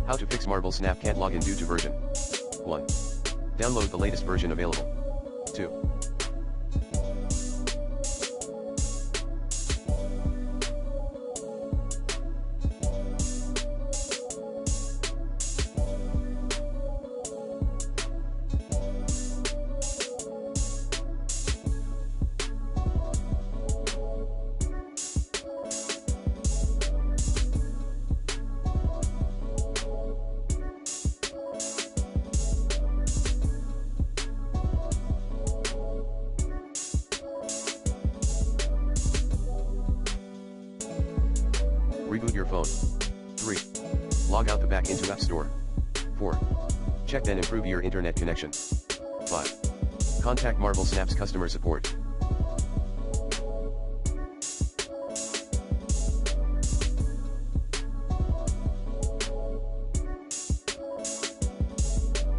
How to fix Marble Snap can't log in due to version 1. Download the latest version available. 2. Reboot your phone. 3. Log out the back into App Store. 4. Check then improve your internet connection. 5. Contact Marble Snap's customer support.